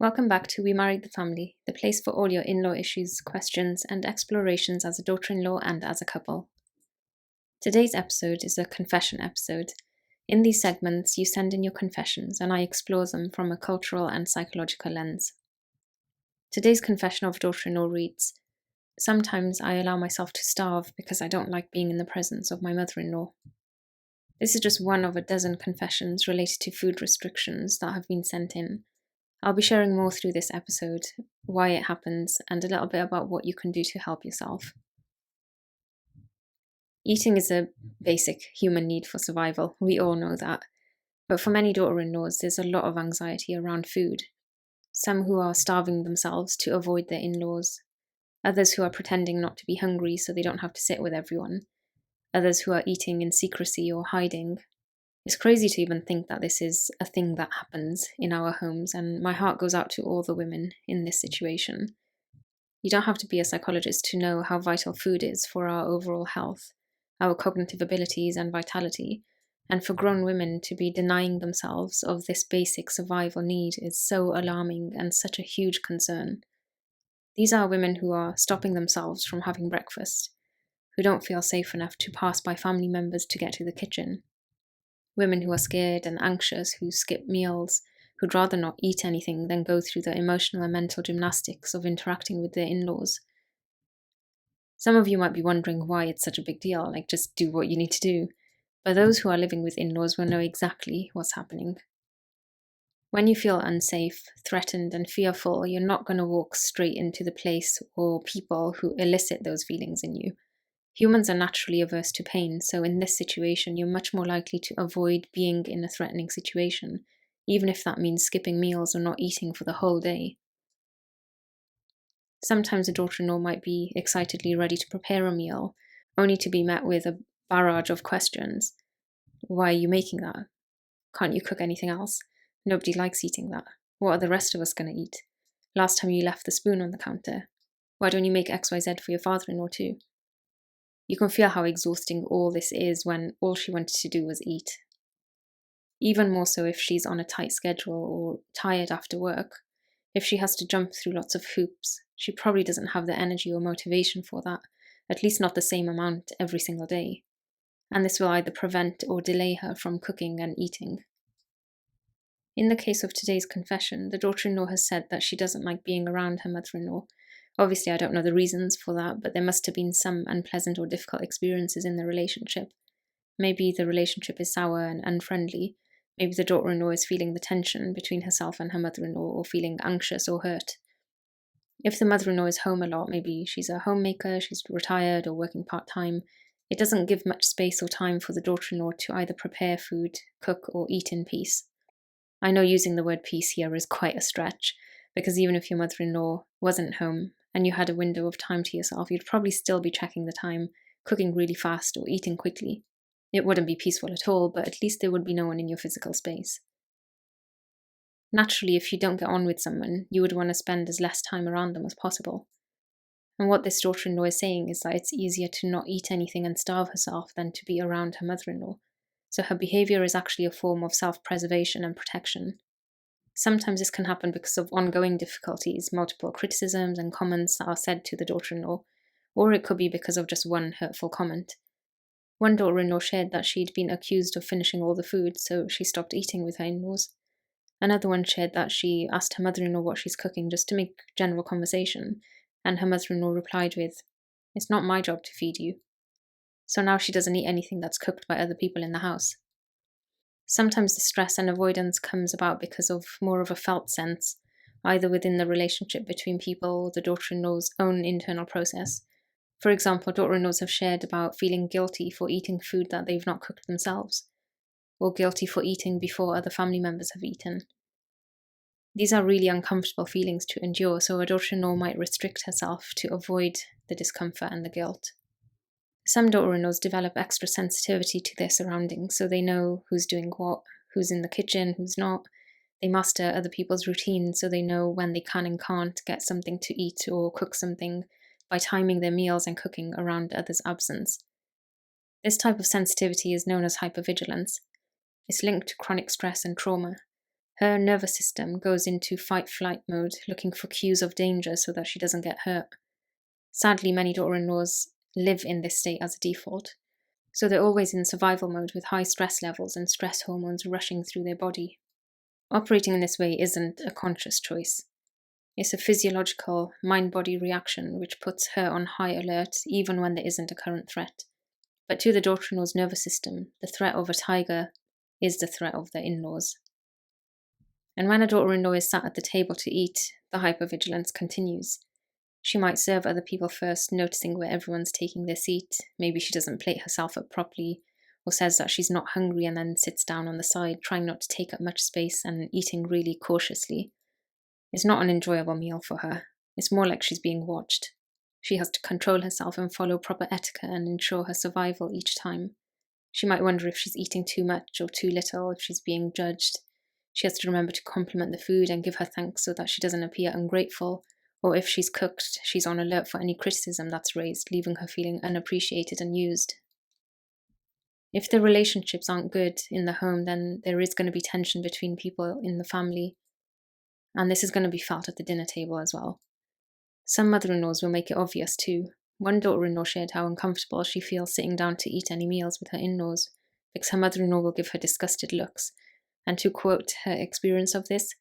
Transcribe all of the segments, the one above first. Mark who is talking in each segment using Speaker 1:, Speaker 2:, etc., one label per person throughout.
Speaker 1: Welcome back to We Married the Family, the place for all your in-law issues, questions, and explorations as a daughter-in-law and as a couple. Today's episode is a confession episode. In these segments, you send in your confessions and I explore them from a cultural and psychological lens. Today's confession of daughter-in-law reads, "Sometimes I allow myself to starve because I don't like being in the presence of my mother-in-law." This is just one of a dozen confessions related to food restrictions that have been sent in. I'll be sharing more through this episode, why it happens, and a little bit about what you can do to help yourself. Eating is a basic human need for survival. We all know that. But for many daughter-in-laws, there's a lot of anxiety around food. Some who are starving themselves to avoid their in-laws. Others who are pretending not to be hungry so they don't have to sit with everyone. Others who are eating in secrecy or hiding. It's crazy to even think that this is a thing that happens in our homes, and my heart goes out to all the women in this situation. You don't have to be a psychologist to know how vital food is for our overall health, our cognitive abilities and vitality, and for grown women to be denying themselves of this basic survival need is so alarming and such a huge concern. These are women who are stopping themselves from having breakfast, who don't feel safe enough to pass by family members to get to the kitchen. Women who are scared and anxious, who skip meals, who'd rather not eat anything than go through the emotional and mental gymnastics of interacting with their in-laws. Some of you might be wondering why it's such a big deal, like just do what you need to do. But those who are living with in-laws will know exactly what's happening. When you feel unsafe, threatened, and fearful, you're not going to walk straight into the place or people who elicit those feelings in you. Humans are naturally averse to pain, so in this situation, you're much more likely to avoid being in a threatening situation, even if that means skipping meals or not eating for the whole day. Sometimes a daughter-in-law might be excitedly ready to prepare a meal, only to be met with a barrage of questions. Why are you making that? Can't you cook anything else? Nobody likes eating that. What are the rest of us going to eat? Last time you left the spoon on the counter. Why don't you make XYZ for your father-in-law too? You can feel how exhausting all this is when all she wanted to do was eat. Even more so if she's on a tight schedule or tired after work. If she has to jump through lots of hoops, she probably doesn't have the energy or motivation for that, at least not the same amount every single day. And this will either prevent or delay her from cooking and eating. In the case of today's confession, the daughter-in-law has said that she doesn't like being around her mother-in-law. Obviously, I don't know the reasons for that, but there must have been some unpleasant or difficult experiences in the relationship. Maybe the relationship is sour and unfriendly. Maybe the daughter-in-law is feeling the tension between herself and her mother-in-law, or feeling anxious or hurt. If the mother-in-law is home a lot, maybe she's a homemaker, she's retired or working part-time, it doesn't give much space or time for the daughter-in-law to either prepare food, cook, or eat in peace. I know using the word peace here is quite a stretch, because even if your mother-in-law wasn't home and you had a window of time to yourself, you'd probably still be checking the time, cooking really fast, or eating quickly. It wouldn't be peaceful at all, but at least there would be no one in your physical space. Naturally, if you don't get on with someone, you would want to spend as less time around them as possible. And what this daughter-in-law is saying is that it's easier to not eat anything and starve herself than to be around her mother-in-law. So her behaviour is actually a form of self-preservation and protection. Sometimes this can happen because of ongoing difficulties, multiple criticisms and comments that are said to the daughter-in-law, or it could be because of just one hurtful comment. One daughter-in-law shared that she'd been accused of finishing all the food, so she stopped eating with her in-laws. Another one shared that she asked her mother-in-law what she's cooking just to make general conversation, and her mother-in-law replied with, "It's not my job to feed you." So now she doesn't eat anything that's cooked by other people in the house. Sometimes the stress and avoidance comes about because of more of a felt sense, either within the relationship between people or the daughter-in-law's own internal process. For example, daughter-in-laws have shared about feeling guilty for eating food that they've not cooked themselves, or guilty for eating before other family members have eaten. These are really uncomfortable feelings to endure, so a daughter-in-law might restrict herself to avoid the discomfort and the guilt. Some daughter-in-laws develop extra sensitivity to their surroundings, so they know who's doing what, who's in the kitchen, who's not. They master other people's routines, so they know when they can and can't get something to eat or cook something by timing their meals and cooking around others' absence. This type of sensitivity is known as hypervigilance. It's linked to chronic stress and trauma. Her nervous system goes into fight-flight mode, looking for cues of danger so that she doesn't get hurt. Sadly, many daughter-in-laws live in this state as a default, so they're always in survival mode with high stress levels and stress hormones rushing through their body. Operating in this way isn't a conscious choice. It's a physiological mind-body reaction which puts her on high alert even when there isn't a current threat. But to the daughter-in-law's nervous system, the threat of a tiger is the threat of their in-laws. And when a daughter-in-law is sat at the table to eat, the hypervigilance continues. She might serve other people first, noticing where everyone's taking their seat. Maybe she doesn't plate herself up properly, or says that she's not hungry and then sits down on the side, trying not to take up much space and eating really cautiously. It's not an enjoyable meal for her. It's more like she's being watched. She has to control herself and follow proper etiquette and ensure her survival each time. She might wonder if she's eating too much or too little, if she's being judged. She has to remember to compliment the food and give her thanks so that she doesn't appear ungrateful, or if she's cooked, she's on alert for any criticism that's raised, leaving her feeling unappreciated and used. If the relationships aren't good in the home, then there is going to be tension between people in the family, and this is going to be felt at the dinner table as well. Some mother-in-laws will make it obvious too. One daughter-in-law shared how uncomfortable she feels sitting down to eat any meals with her in-laws, because her mother-in-law will give her disgusted looks. And to quote her experience of this,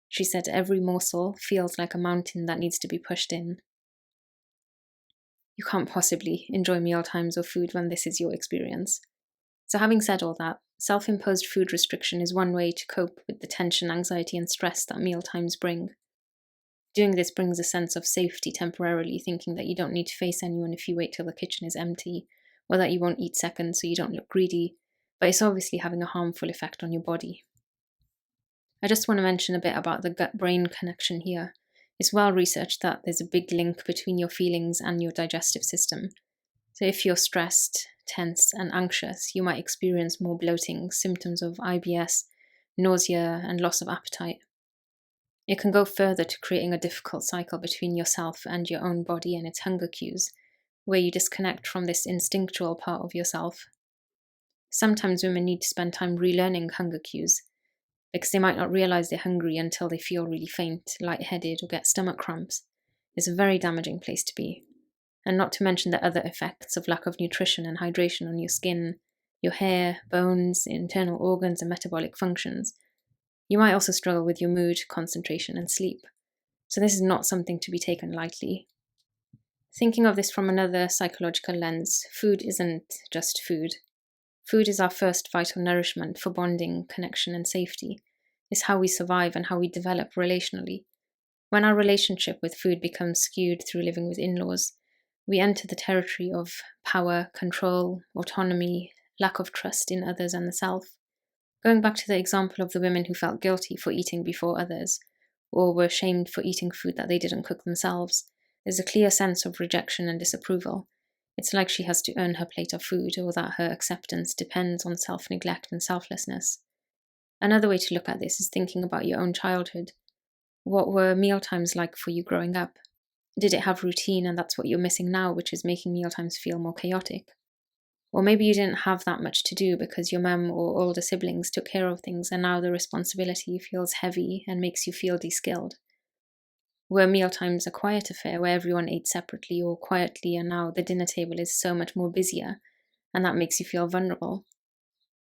Speaker 1: she said, "Every morsel feels like a mountain that needs to be pushed in." You can't possibly enjoy mealtimes or food when this is your experience. So having said all that, self-imposed food restriction is one way to cope with the tension, anxiety and stress that mealtimes bring. Doing this brings a sense of safety temporarily, thinking that you don't need to face anyone if you wait till the kitchen is empty, or that you won't eat second so you don't look greedy, but it's obviously having a harmful effect on your body. I just want to mention a bit about the gut-brain connection here. It's well researched that there's a big link between your feelings and your digestive system. So if you're stressed, tense, and anxious, you might experience more bloating, symptoms of IBS, nausea, and loss of appetite. It can go further to creating a difficult cycle between yourself and your own body and its hunger cues, where you disconnect from this instinctual part of yourself. Sometimes women need to spend time relearning hunger cues, because they might not realize they're hungry until they feel really faint, lightheaded, or get stomach cramps. It's a very damaging place to be. And not to mention the other effects of lack of nutrition and hydration on your skin, your hair, bones, internal organs, and metabolic functions. You might also struggle with your mood, concentration, and sleep. So this is not something to be taken lightly. Thinking of this from another psychological lens, food isn't just food. Food is our first vital nourishment for bonding, connection, and safety. It's how we survive and how we develop relationally. When our relationship with food becomes skewed through living with in-laws, we enter the territory of power, control, autonomy, lack of trust in others and the self. Going back to the example of the women who felt guilty for eating before others, or were shamed for eating food that they didn't cook themselves, there's a clear sense of rejection and disapproval. It's like she has to earn her plate of food, or that her acceptance depends on self-neglect and selflessness. Another way to look at this is thinking about your own childhood. What were mealtimes like for you growing up? Did it have routine and that's what you're missing now, which is making mealtimes feel more chaotic? Or maybe you didn't have that much to do because your mum or older siblings took care of things and now the responsibility feels heavy and makes you feel de-skilled. Were mealtimes a quiet affair where everyone ate separately or quietly and now the dinner table is so much more busier and that makes you feel vulnerable?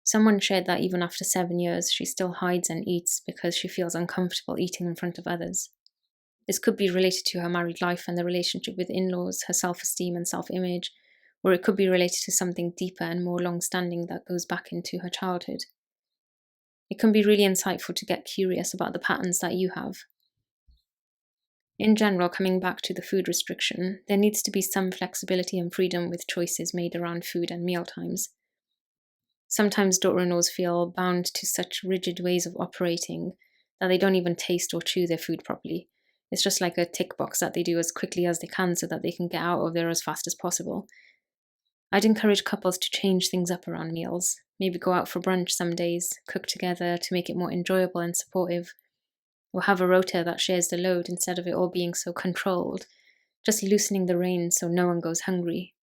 Speaker 1: Someone shared that even after 7 years, she still hides and eats because she feels uncomfortable eating in front of others. This could be related to her married life and the relationship with in-laws, her self-esteem and self-image, or it could be related to something deeper and more long-standing that goes back into her childhood. It can be really insightful to get curious about the patterns that you have. In general, coming back to the food restriction, there needs to be some flexibility and freedom with choices made around food and mealtimes. Sometimes daughter-in-laws feel bound to such rigid ways of operating that they don't even taste or chew their food properly. It's just like a tick box that they do as quickly as they can so that they can get out of there as fast as possible. I'd encourage couples to change things up around meals. Maybe go out for brunch some days, cook together to make it more enjoyable and supportive, or have a rota that shares the load instead of it all being so controlled, just loosening the reins so no one goes hungry.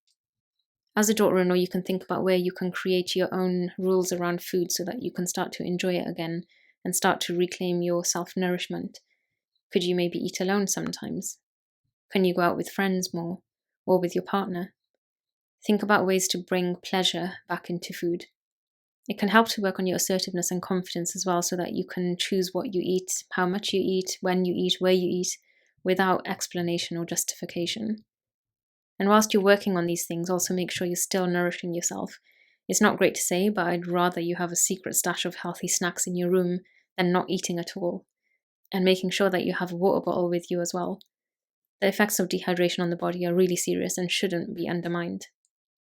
Speaker 1: As a daughter-in-law, you can think about where you can create your own rules around food so that you can start to enjoy it again, and start to reclaim your self-nourishment? Could you maybe eat alone sometimes? Can you go out with friends more, or with your partner? Think about ways to bring pleasure back into food. It can help to work on your assertiveness and confidence as well, so that you can choose what you eat, how much you eat, when you eat, where you eat, without explanation or justification. And whilst you're working on these things, also make sure you're still nourishing yourself. It's not great to say, but I'd rather you have a secret stash of healthy snacks in your room than not eating at all. And making sure that you have a water bottle with you as well. The effects of dehydration on the body are really serious and shouldn't be undermined.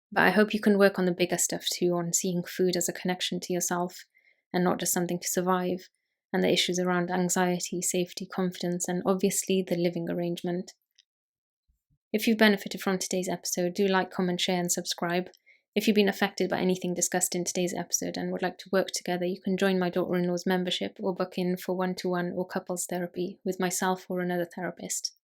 Speaker 1: But I hope you can work on the bigger stuff too, on seeing food as a connection to yourself and not just something to survive, and the issues around anxiety, safety, confidence, and obviously the living arrangement. If you've benefited from today's episode, do like, comment, share, and subscribe. If you've been affected by anything discussed in today's episode and would like to work together, you can join my daughter-in-law's membership or book in for one-to-one or couples therapy with myself or another therapist.